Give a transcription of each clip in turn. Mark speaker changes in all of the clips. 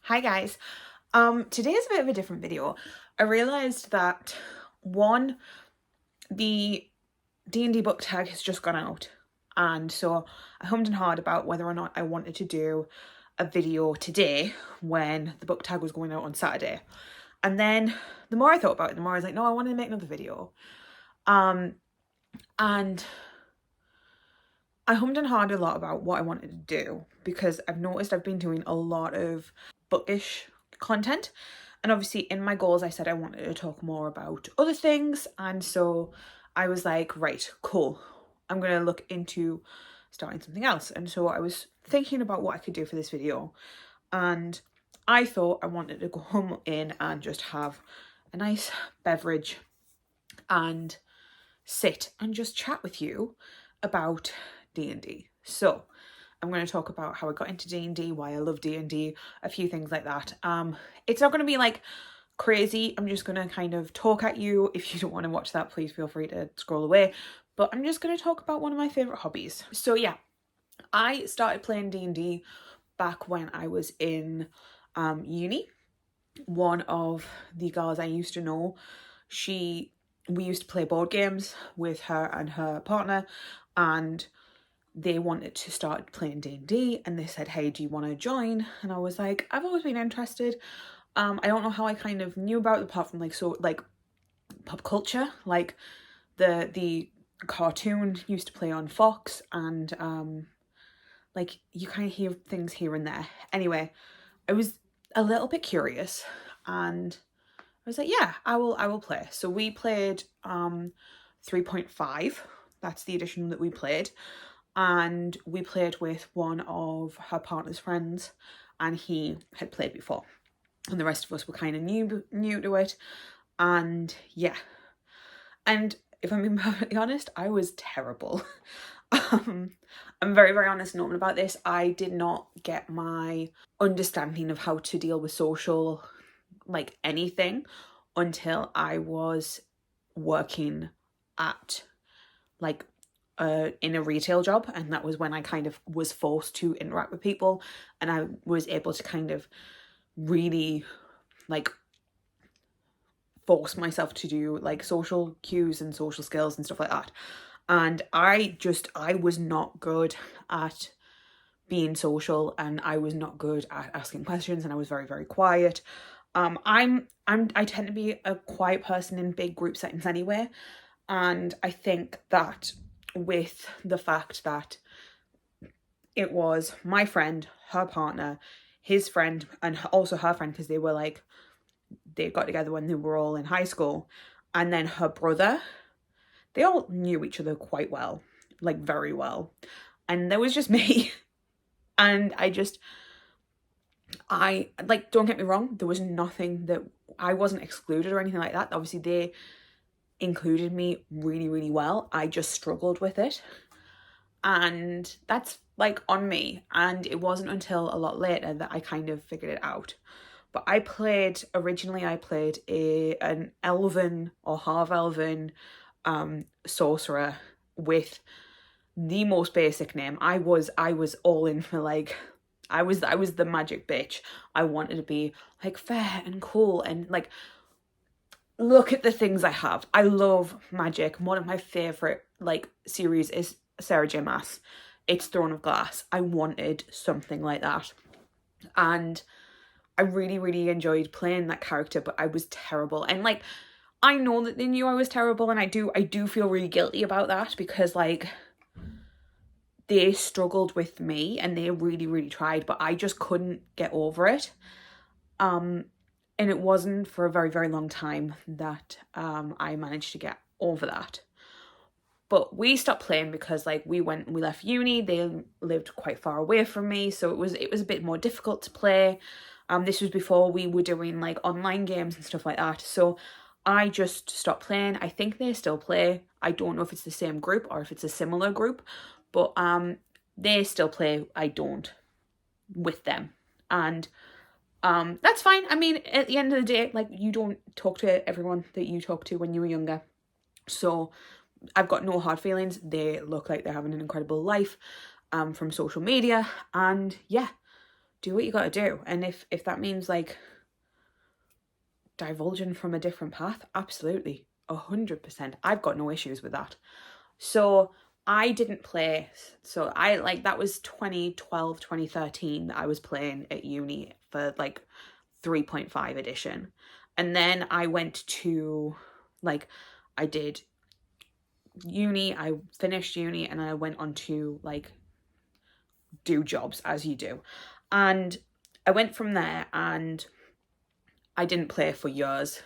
Speaker 1: Hi guys. Today is a bit of a different video. I realised that one, the D&D book tag has just gone out, and so I hummed and hawed about whether or not I wanted to do a video today when the book tag was going out on Saturday. And then the more I thought about it, the more I was like, no, I wanted to make another video. And I hummed and hawed a lot about what I wanted to do because I've noticed I've been doing a lot of bookish content, and obviously in my goals I said I wanted to talk more about other things, and so I was like, right, cool, I'm gonna look into starting something else. And so I was thinking about what I could do for this video, and I thought I wanted to come in and just have a nice beverage and sit and just chat with you about D&D. So I'm going to talk about how I got into D&D, why I love D&D, a few things like that. It's not going to be like crazy. I'm just going to kind of talk at you. If you don't want to watch that, please feel free to scroll away. But I'm just going to talk about one of my favourite hobbies. So yeah, I started playing D&D back when I was in uni. One of the girls I used to know, we used to play board games with her and her partner, and they wanted to start playing D&D, and they said, hey, do you want to join? And I was like, I've always been interested. I don't know how I kind of knew about it apart from like pop culture, like the cartoon used to play on Fox, and like you kind of hear things here and there. Anyway, I was a little bit curious, and I was like, yeah, I will play. So we played 3.5. That's the edition that we played. And we played with one of her partner's friends, and he had played before. And the rest of us were kind of new to it. And yeah. And if I'm being perfectly honest, I was terrible. I'm very, very honest and open about this. I did not get my understanding of how to deal with social, like anything, until I was working at like in a retail job, and that was when I kind of was forced to interact with people, and I was able to kind of really like force myself to do like social cues and social skills and stuff like that. And I was not good at being social, and I was not good at asking questions, and I was very, very quiet. I tend to be a quiet person in big group settings anyway, and I think that with the fact that it was my friend, her partner, his friend, and also her friend, because they got together when they were all in high school, and then her brother, they all knew each other quite well, like very well, and there was just me. And I like, don't get me wrong, there was nothing that I wasn't excluded or anything like that. Obviously they included me really, really well. I just struggled with it, and that's like on me. And it wasn't until a lot later that I kind of figured it out. But originally I played an elven or half elven sorcerer with the most basic name. I was all in for like, I was the magic bitch. I wanted to be like fair and cool and like, look at the things I have. I love magic. One of my favorite like series is Sarah J Maas. It's Throne of Glass. I wanted something like that, and I really, really enjoyed playing that character, but I was terrible. And like, I know that they knew I was terrible, and I do feel really guilty about that, because like they struggled with me and they really, really tried, but I just couldn't get over it. And it wasn't for a very, very long time that I managed to get over that. But we stopped playing because like we left uni. They lived quite far away from me, so it was a bit more difficult to play. This was before we were doing like online games and stuff like that. So I just stopped playing. I think they still play. I don't know if it's the same group or if it's a similar group, but they still play. I don't with them, and that's fine. I mean, at the end of the day, like, you don't talk to everyone that you talk to when you were younger. So I've got no hard feelings. They look like they're having an incredible life from social media. And yeah, do what you got to do. And if that means like divulging from a different path, absolutely, 100%. I've got no issues with that. So I didn't play. So I like, that was 2012, 2013 that I was playing at uni for like 3.5 edition. And then I went to like, I did uni, I finished uni, and I went on to like do jobs as you do. And I went from there and I didn't play for years.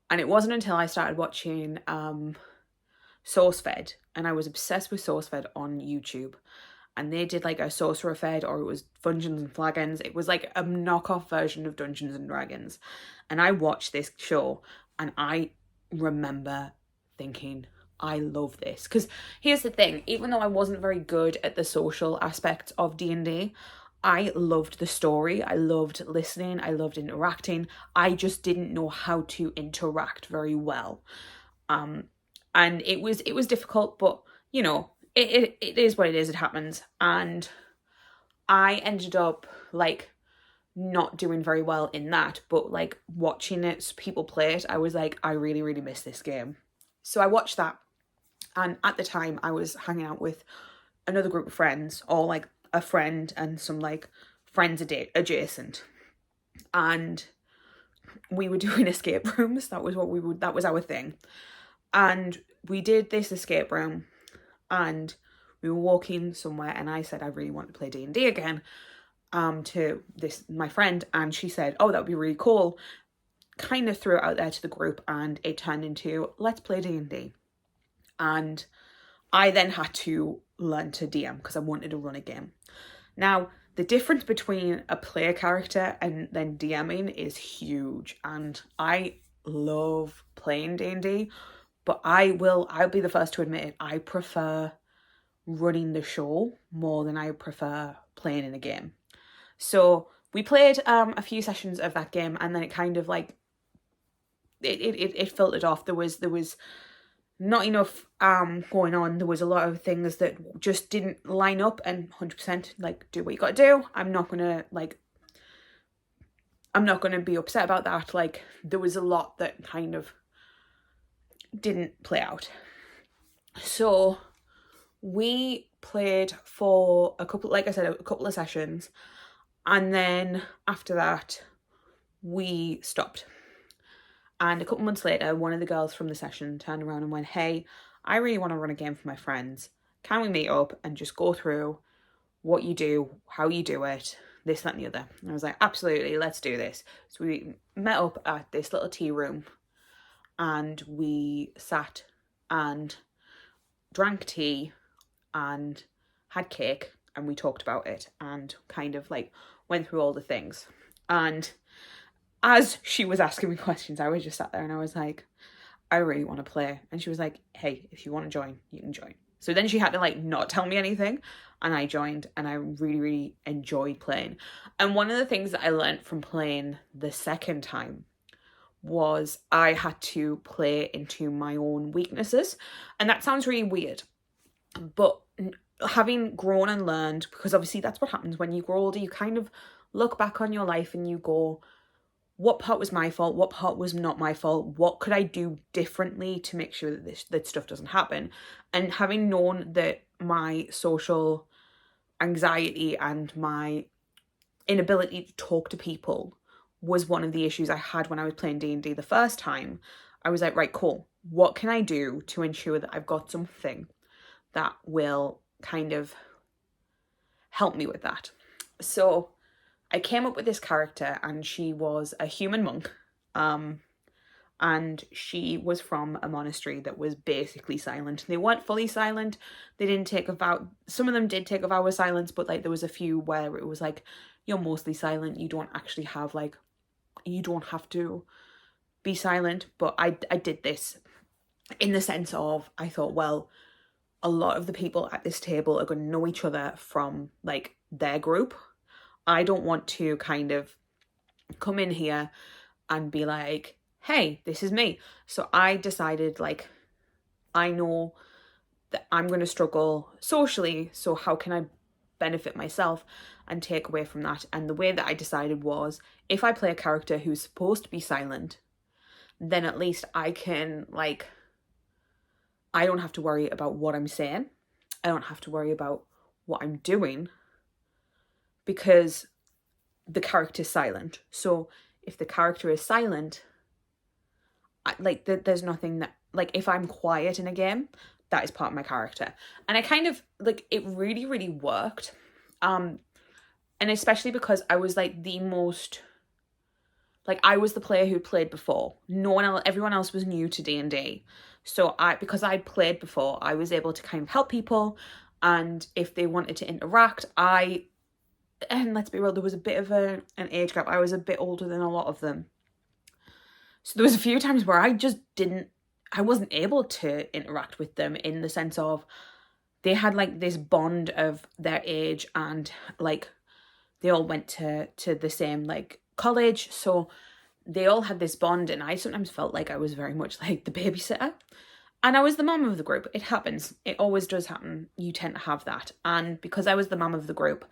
Speaker 1: And it wasn't until I started watching SourceFed, and I was obsessed with SourceFed on YouTube. And they did like a Sorcerer Fed, or it was Dungeons and Flagons. It was like a knockoff version of Dungeons and Dragons. And I watched this show and I remember thinking, I love this. Because here's the thing, even though I wasn't very good at the social aspects of D&D, I loved the story. I loved listening. I loved interacting. I just didn't know how to interact very well. And it was difficult, but you know, it is what it is. It happens. And I ended up like not doing very well in that, but like watching it, people play it, I was like, I really, really miss this game. So I watched that. And at the time I was hanging out with another group of friends, or like a friend and some like friends adjacent. And we were doing escape rooms. That was our thing. And we did this escape room, and we were walking somewhere, and I said I really want to play D&D again to my friend, and she said, oh, that would be really cool. Kind of threw it out there to the group, and it turned into let's play D&D. And I then had to learn to DM because I wanted to run a game. Now, the difference between a player character and then DMing is huge, and I love playing D&D, but I'll be the first to admit it, I prefer running the show more than I prefer playing in a game. So we played a few sessions of that game, and then it kind of like it filtered off. There was not enough going on. There was a lot of things that just didn't line up, and 100% like, do what you gotta do. I'm not gonna be upset about that. Like, there was a lot that kind of didn't play out. So we played for a couple of sessions, and then after that we stopped. And a couple months later, one of the girls from the session turned around and went, hey, I really want to run a game for my friends. Can we meet up and just go through what you do, how you do it, this, that, and the other? And I was like, absolutely, let's do this. So we met up at this little tea room, and we sat and drank tea and had cake, and we talked about it and kind of like went through all the things. And as she was asking me questions, I was just sat there and I was like, I really want to play. And she was like, hey, if you want to join, you can join. So then she had to like not tell me anything, and I joined, and I really, really enjoyed playing. And one of the things that I learned from playing the second time was I had to play into my own weaknesses. And that sounds really weird, but having grown and learned, because obviously that's what happens when you grow older, you kind of look back on your life and you go, what part was my fault? What part was not my fault? What could I do differently to make sure that that stuff doesn't happen? And having known that my social anxiety and my inability to talk to people was one of the issues I had when I was playing D&D the first time, I was like, right, cool. What can I do to ensure that I've got something that will kind of help me with that? So I came up with this character, and she was a human monk. And she was from a monastery that was basically silent. They weren't fully silent. They didn't take a vow. Some of them did take a vow of silence, but like there was a few where it was like, you're mostly silent. You don't actually have like, you don't have to be silent. But I did this in the sense of, I thought, well, a lot of the people at this table are going to know each other from like their group. I don't want to kind of come in here and be like, hey, this is me. So I decided, like, I know that I'm going to struggle socially, so how can I benefit myself? and take away from that. And the way that I decided was, if I play a character who's supposed to be silent, then at least I can, like, I don't have to worry about what I'm saying. I don't have to worry about what I'm doing because the character's silent. So if the character is silent, there's nothing that, like, if I'm quiet in a game, that is part of my character. And I kind of, like, it really, really worked. And especially because I was, like, the most, like, I was the player who played before. No one else, everyone else was new to D&D. So because I'd played before, I was able to kind of help people. And if they wanted to interact, and let's be real, there was a bit of an age gap. I was a bit older than a lot of them. So there was a few times where I wasn't able to interact with them, in the sense of they had, like, this bond of their age, and, like, they all went to the same, like, college. So they all had this bond, and I sometimes felt like I was very much like the babysitter. And I was the mum of the group. It happens. It always does happen. You tend to have that. And because I was the mum of the group,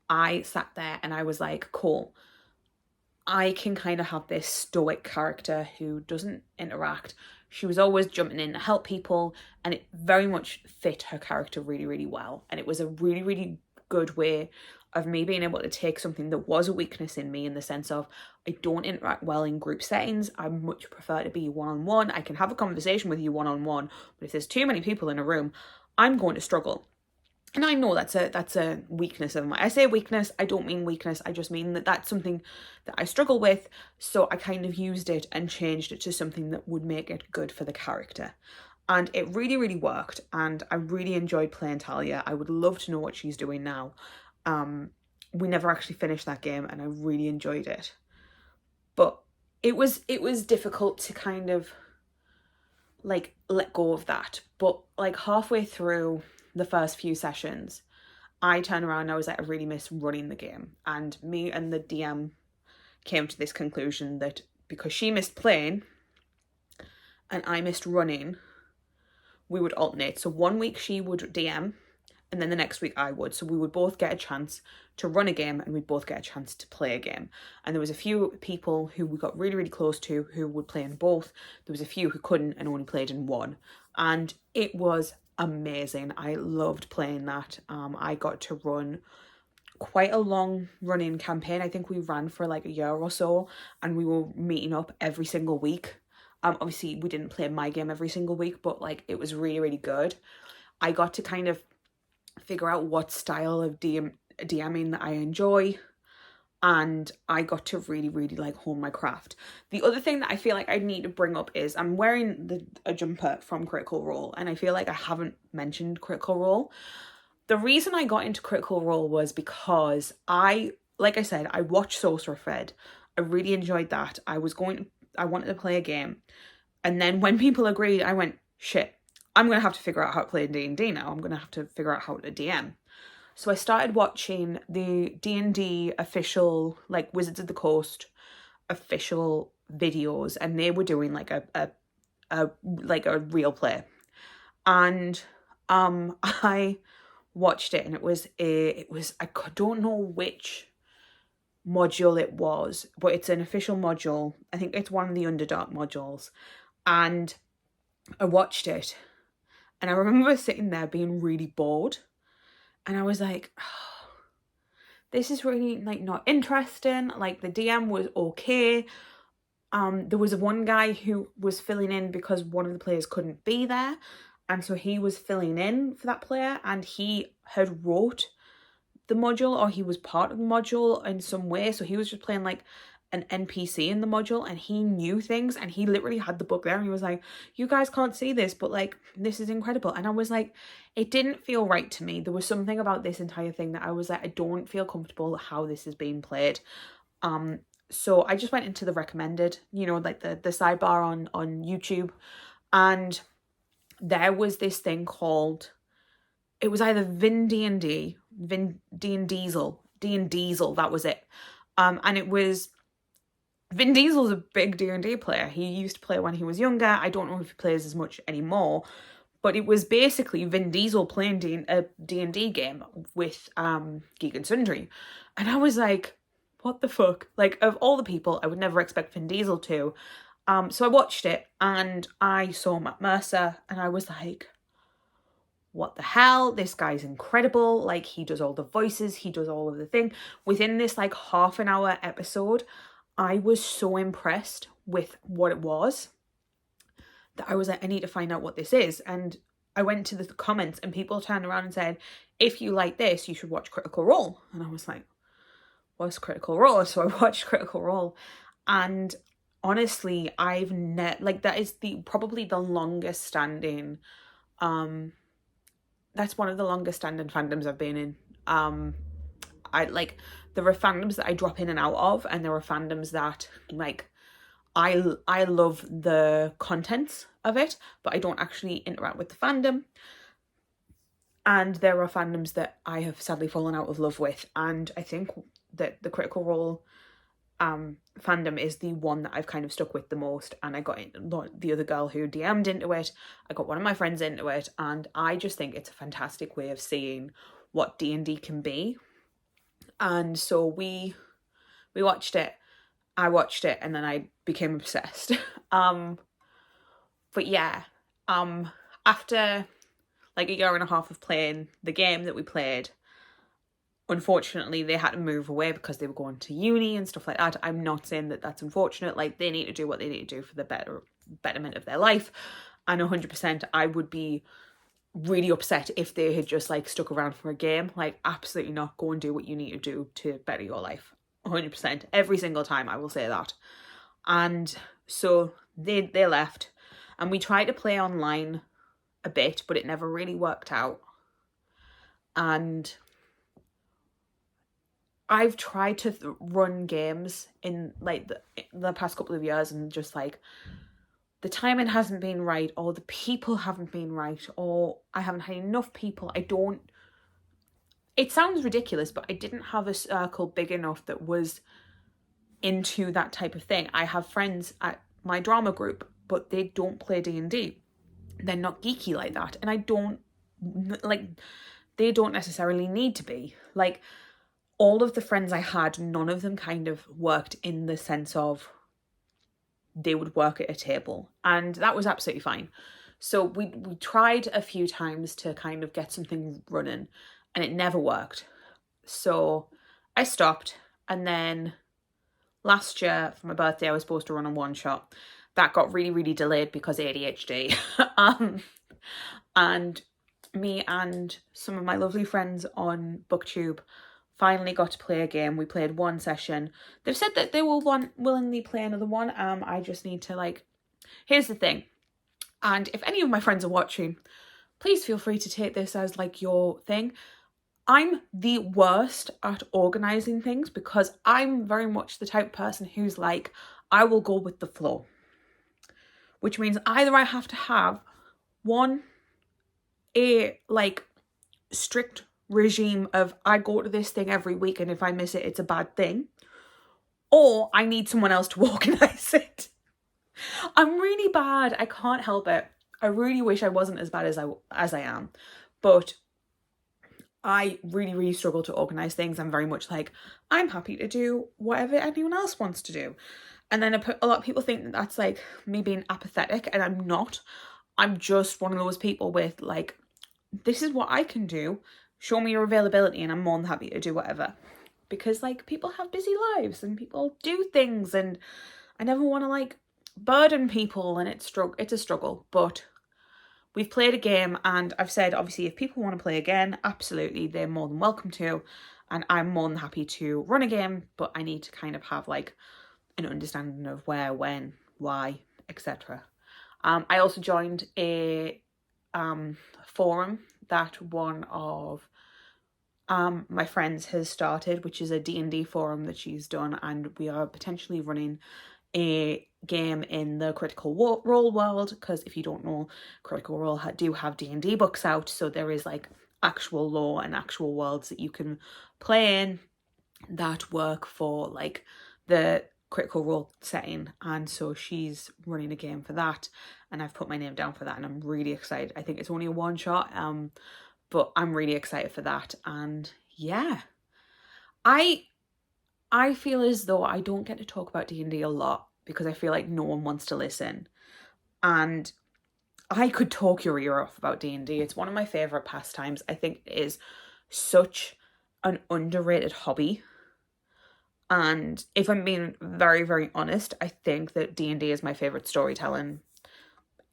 Speaker 1: I sat there and I was like, cool, I can kind of have this stoic character who doesn't interact. She was always jumping in to help people, and it very much fit her character really, really well. And it was a really, really good way of me being able to take something that was a weakness in me, in the sense of I don't interact well in group settings. I much prefer to be one-on-one. I can have a conversation with you one-on-one, but if there's too many people in a room, I'm going to struggle. And I know that's a weakness of mine. I say weakness, I don't mean weakness. I just mean that that's something that I struggle with. So I kind of used it and changed it to something that would make it good for the character. And it really, really worked. And I really enjoyed playing Talia. I would love to know what she's doing now. We never actually finished that game, and I really enjoyed it. But it was difficult to kind of, like, let go of that. But, like, halfway through the first few sessions, I turned around and I was like, I really miss running the game. And me and the DM came to this conclusion that because she missed playing and I missed running, we would alternate. So one week she would DM, and then the next week I would. So we would both get a chance to run a game, and we'd both get a chance to play a game. And there was a few people who we got really, really close to who would play in both. There was a few who couldn't and only played in one. And it was amazing. I loved playing that. I got to run quite a long running campaign. I think we ran for like a year or so, and we were meeting up every single week. Obviously we didn't play my game every single week, but, like, it was really, really good. I got to kind of figure out what style of DMing that I enjoy, and I got to really, really, like, hone my craft. The other thing that I feel like I need to bring up is I'm wearing a jumper from Critical Role, and I feel like I haven't mentioned Critical Role. The reason I got into Critical Role was because like I said, I watched Sorcerer Fed. I really enjoyed that. I wanted to play a game. And then when people agreed, I went, shit, I'm going to have to figure out how to play D&D now. I'm going to have to figure out how to DM. So I started watching the D&D official, like, Wizards of the Coast official videos, and they were doing like a real play. And I watched it, and it was I don't know which module it was, but it's an official module. I think it's one of the Underdark modules. And I watched it, and I remember sitting there being really bored, and I was like, oh, this is really, like, not interesting. Like, the DM was okay. There was one guy who was filling in because one of the players couldn't be there, and so he was filling in for that player, and he had wrote the module, or he was part of the module in some way. So he was just playing like an NPC in the module, and he knew things, and he literally had the book there, and he was like, you guys can't see this, but, like, this is incredible. And I was like, it didn't feel right to me. There was something about this entire thing that I was like, I don't feel comfortable how this is being played. So I just went into the recommended, like the sidebar on YouTube, and there was this thing called, it was either Vin D&D, Vin D and Diesel, that was it. And it was, Vin Diesel's a big D&D player. He used to play when he was younger. I don't know if he plays as much anymore, But it was basically Vin Diesel playing a D&D game with Geek and Sundry. And I was like, what the fuck? Like, of all the people, I would never expect Vin Diesel to. So I watched it and I saw Matt Mercer and I was like, what the hell? This guy's incredible. Like, he does all the voices, he does all of the thing. Within this like half an hour episode, I was so impressed with what it was that I was like, I need to find out what this is. And I went to the comments and people turned around and said, if you like this, you should watch Critical Role. And I was like, what's Critical Role? So I watched Critical Role, and honestly, that is probably the longest standing, that's one of the longest standing fandoms I've been in. There are fandoms that I drop in and out of, and there are fandoms that like I love the contents of it, but I don't actually interact with the fandom. And there are fandoms that I have sadly fallen out of love with, and I think that the Critical Role fandom is the one that I've kind of stuck with the most. And I got the other girl who DM'd into it, I got one of my friends into it, and I just think it's a fantastic way of seeing what D&D can be. And so we watched it, I watched it, and then I became obsessed. But yeah, after like a year and a half of playing the game that we played, unfortunately they had to move away because they were going to uni and stuff like that. I'm not saying that that's unfortunate. Like, they need to do what they need to do for the betterment of their life. And 100% I would be really upset if they had just like stuck around for a game. Like, absolutely not. Go and do what you need to do to better your life. 100%. Every single time I will say that. And so they left, and we tried to play online a bit, but it never really worked out. And I've tried to run games in like the past couple of years, and just like the timing hasn't been right, or the people haven't been right, or I haven't had enough people. It sounds ridiculous, but I didn't have a circle big enough that was into that type of thing. I have friends at my drama group, but they don't play D&D. They're not geeky like that. And they don't necessarily need to be. Like, all of the friends I had, none of them kind of worked in the sense of they would work at a table. And that was absolutely fine. So we tried a few times to kind of get something running, and it never worked. So I stopped, and then last year for my birthday I was supposed to run a one-shot. That got really, really delayed because ADHD. And me and some of my lovely friends on BookTube finally got to play a game. We played one session. They've said that they will willingly play another one. I just need to here's the thing. And if any of my friends are watching, please feel free to take this as like your thing. I'm the worst at organising things because I'm very much the type of person who's like, I will go with the flow. Which means either I have to have a strict regime of I go to this thing every week, and if I miss it, it's a bad thing. Or I need someone else to organise it. I'm really bad. I can't help it. I really wish I wasn't as bad as I am. But I really, really struggle to organise things. I'm very much like, I'm happy to do whatever anyone else wants to do. And then a lot of people think that that's like me being apathetic, and I'm not. I'm just one of those people with like, this is what I can do. Show me your availability and I'm more than happy to do whatever. Because like, people have busy lives and people do things, and I never want to burden people, and it's a struggle. But we've played a game, and I've said, obviously, if people want to play again, absolutely, they're more than welcome to. And I'm more than happy to run a game, but I need to kind of have an understanding of where, when, why, etc. I also joined a forum that one of my friends has started, which is a D&D forum that she's done, and we are potentially running a game in the Critical Role world, because if you don't know, Critical Role do have D&D books out, so there is actual lore and actual worlds that you can play in that work for the Critical Role setting, and so she's running a game for that, and I've put my name down for that, and I'm really excited. I think it's only a one shot, but I'm really excited for that. And yeah, I feel as though I don't get to talk about D&D a lot because I feel like no one wants to listen, and I could talk your ear off about D&D. It's one of my favorite pastimes. I think it is such an underrated hobby. And if I'm being very, very honest, I think that D&D is my favorite storytelling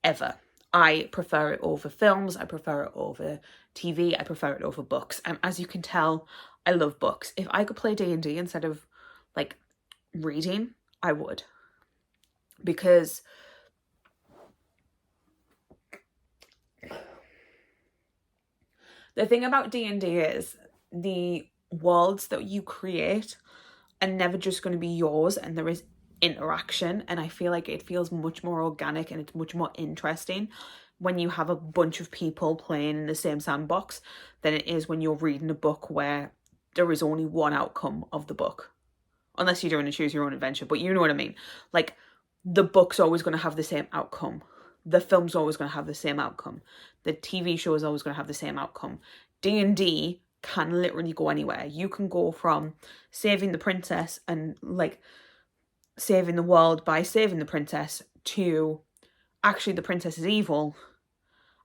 Speaker 1: ever. I prefer it over films. I prefer it over TV. I prefer it over books. And as you can tell, I love books. If I could play D&D instead of like reading, I would. Because the thing about D&D is the worlds that you create are never just going to be yours, and there is interaction, and I feel like it feels much more organic and it's much more interesting when you have a bunch of people playing in the same sandbox than it is when you're reading a book where there is only one outcome of the book, unless you're doing a choose your own adventure. But you know what I mean, like the book's always going to have the same outcome, the film's always going to have the same outcome, the TV show is always going to have the same outcome. D&D can literally go anywhere. You can go from saving the princess and like saving the world by saving the princess to actually the princess is evil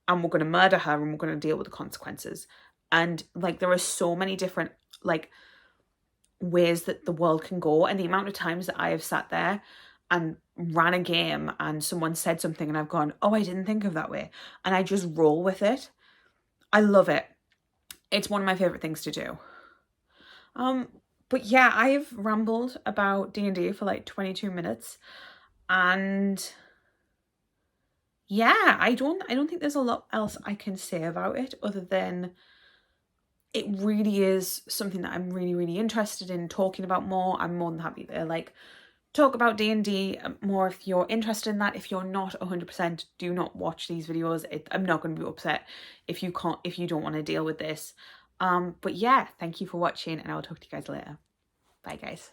Speaker 1: and we're going to murder her and we're going to deal with the consequences. And like there are so many different like ways that the world can go, and the amount of times that I have sat there and ran a game and someone said something and I've gone, oh, I didn't think of that way, and I just roll with it. I love it. It's one of my favorite things to do. But yeah, I've rambled about D&D for like 22 minutes, and yeah, I don't think there's a lot else I can say about it other than it really is something that I'm really, really interested in talking about more. I'm more than happy to like talk about D&D more if you're interested in that. If you're not 100%, do not watch these videos. I'm not going to be upset if you don't want to deal with this. But yeah, thank you for watching, and I will talk to you guys later. Bye guys.